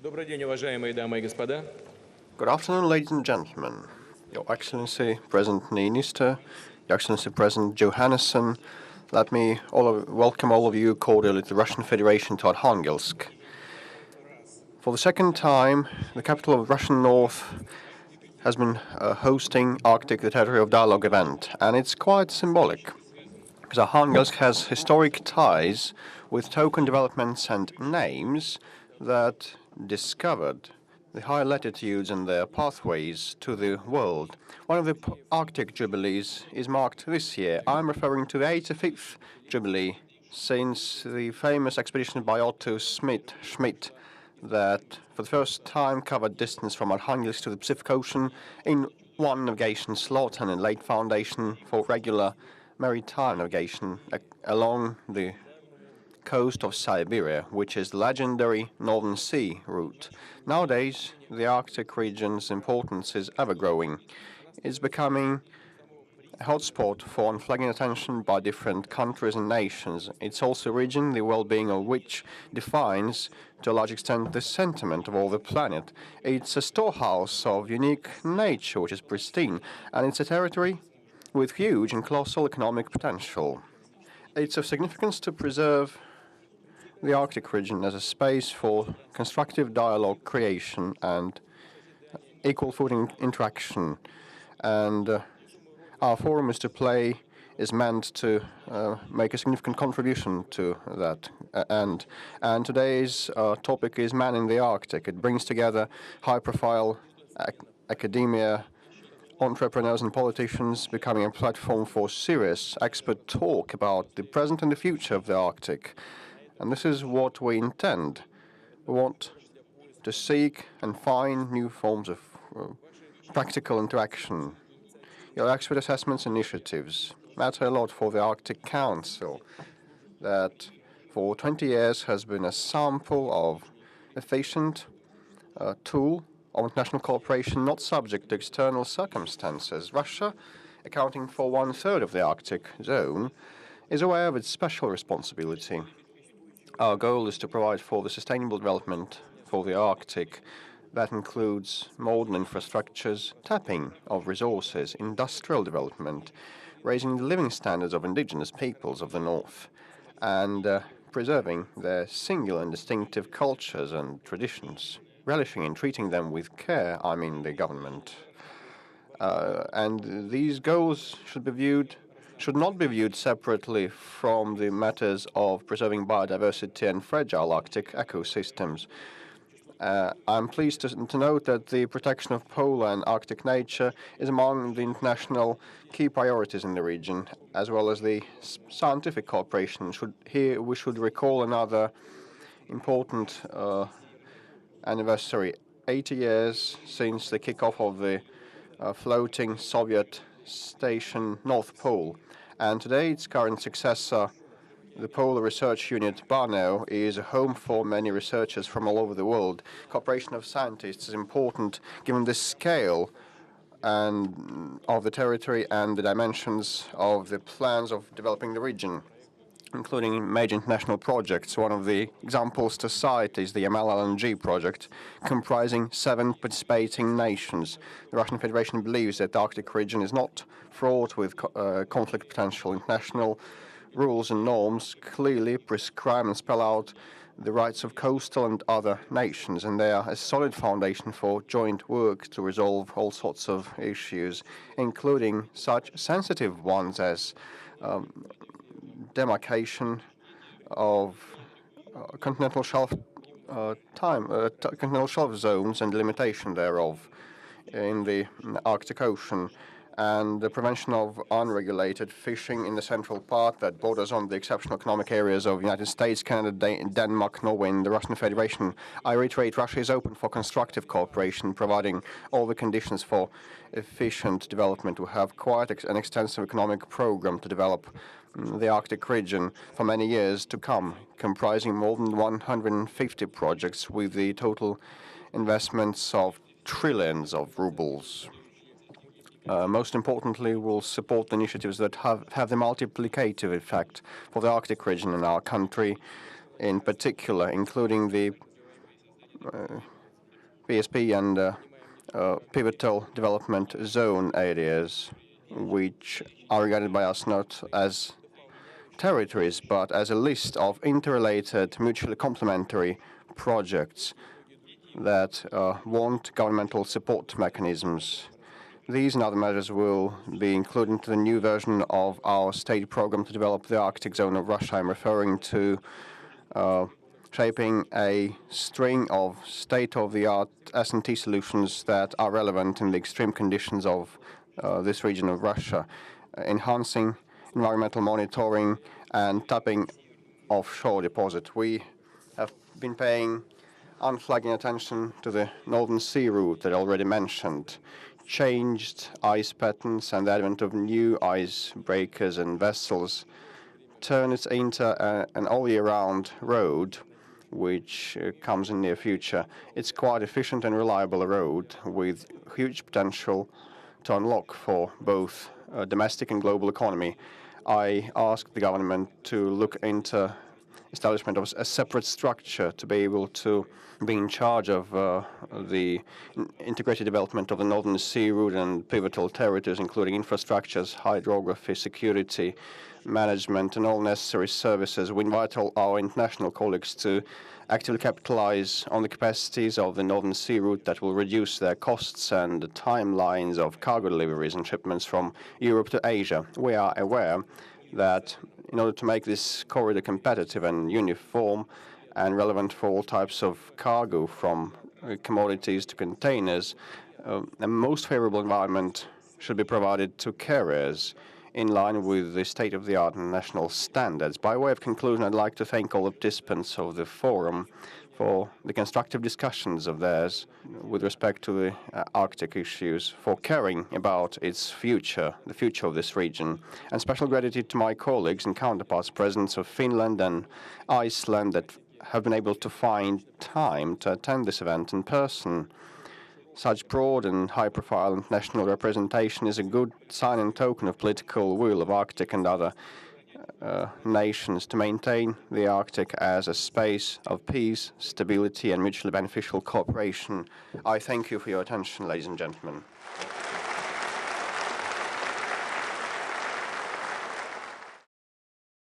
Добрый день, уважаемые дамы и господа. Good afternoon, ladies and gentlemen. Your Excellency, President Niinistö, Your Excellency, President Johannesson, let me welcome all of you cordially to the Russian Federation to Arkhangelsk. For the second time, the capital of Russian North has been hosting Arctic the Territory of Dialogue event, and it's quite symbolic, because Arkhangelsk has historic ties with token developments and names that discovered the high latitudes and their pathways to the world. One of the Arctic Jubilees is marked this year. I'm referring to the 85th Jubilee since the famous expedition by Otto Schmidt that for the first time covered distance from Arkhangelsk to the Pacific Ocean in one navigation slot and a late foundation for regular maritime navigation along the coast of Siberia, which is the legendary Northern Sea route. Nowadays, the Arctic region's importance is ever-growing. It's becoming a hotspot for unflagging attention by different countries and nations. It's also a region, the well-being of which defines, to a large extent, the sentiment of all the planet. It's a storehouse of unique nature, which is pristine, and it's a territory with huge and colossal economic potential. It's of significance to preserve the Arctic region as a space for constructive dialogue creation and equal footing interaction. And our forum is meant to make a significant contribution to that end. And today's topic is Man in the Arctic. It brings together high-profile academia, entrepreneurs and politicians, becoming a platform for serious expert talk about the present and the future of the Arctic. And this is what we intend. We want to seek and find new forms of practical interaction. Your expert assessments initiatives matter a lot for the Arctic Council, that for 20 years has been a sample of efficient tool of international cooperation not subject to external circumstances. Russia, accounting for 1/3 of the Arctic zone, is aware of its special responsibility. Our goal is to provide for the sustainable development for the Arctic. That includes modern infrastructures, tapping of resources, industrial development, raising the living standards of indigenous peoples of the North, and preserving their singular and distinctive cultures and traditions, relishing in treating them with care, I mean the government. And these goals should not be viewed separately from the matters of preserving biodiversity and fragile Arctic ecosystems. I'm pleased to note that the protection of polar and Arctic nature is among the international key priorities in the region, as well as the scientific cooperation. Here we should recall another important anniversary, 80 years since the kickoff of the floating Soviet station North Pole. And today its current successor, the Polar Research Unit Barno, is a home for many researchers from all over the world. Cooperation of scientists is important given the scale and of the territory and the dimensions of the plans of developing the region, including major international projects. One of the examples to cite is the Yamal LNG project, comprising 7 participating nations. The Russian Federation believes that the Arctic region is not fraught with conflict potential. International rules and norms clearly prescribe and spell out the rights of coastal and other nations, and they are a solid foundation for joint work to resolve all sorts of issues, including such sensitive ones as demarcation of continental shelf continental shelf zones and limitation thereof in the Arctic Ocean, and the prevention of unregulated fishing in the central part that borders on the exceptional economic areas of the United States, Canada, Denmark, Norway, and the Russian Federation. I reiterate, Russia is open for constructive cooperation, providing all the conditions for efficient development. We have quite an extensive economic program to develop the Arctic region for many years to come, comprising more than 150 projects with the total investments of trillions of rubles. Most importantly, we'll support initiatives that have the multiplicative effect for the Arctic region and our country in particular, including the PSP and pivotal development zone areas, which are regarded by us not as territories, but as a list of interrelated, mutually complementary projects that want governmental support mechanisms. These and other measures will be included into the new version of our state program to develop the Arctic zone of Russia. I'm referring to shaping a string of state-of-the-art S&T solutions that are relevant in the extreme conditions of this region of Russia, enhancing environmental monitoring and tapping offshore deposit. We have been paying unflagging attention to the Northern Sea route that I already mentioned. Changed ice patterns and the advent of new ice breakers and vessels turn it into an all-year-round road, which comes in near future. It's quite efficient and reliable road with huge potential to unlock for both domestic and global economy. I asked the government to look into establishment of a separate structure to be able to be in charge of the integrated development of the Northern Sea route and pivotal territories, including infrastructures, hydrography, security, management, and all necessary services. We invite all our international colleagues to actively capitalize on the capacities of the Northern Sea route that will reduce their costs and the timelines of cargo deliveries and shipments from Europe to Asia. We are aware that in order to make this corridor competitive and uniform and relevant for all types of cargo, from commodities to containers, a most favorable environment should be provided to carriers in line with the state-of-the-art and national standards. By way of conclusion, I'd like to thank all the participants of the forum for the constructive discussions of theirs with respect to the Arctic issues, for caring about its future, the future of this region. And special gratitude to my colleagues and counterparts, presidents of Finland and Iceland, that have been able to find time to attend this event in person. Such broad and high-profile international representation is a good sign and token of political will of Arctic and other nations to maintain the Arctic as a space of peace, stability, and mutually beneficial cooperation. I thank you for your attention, ladies and gentlemen.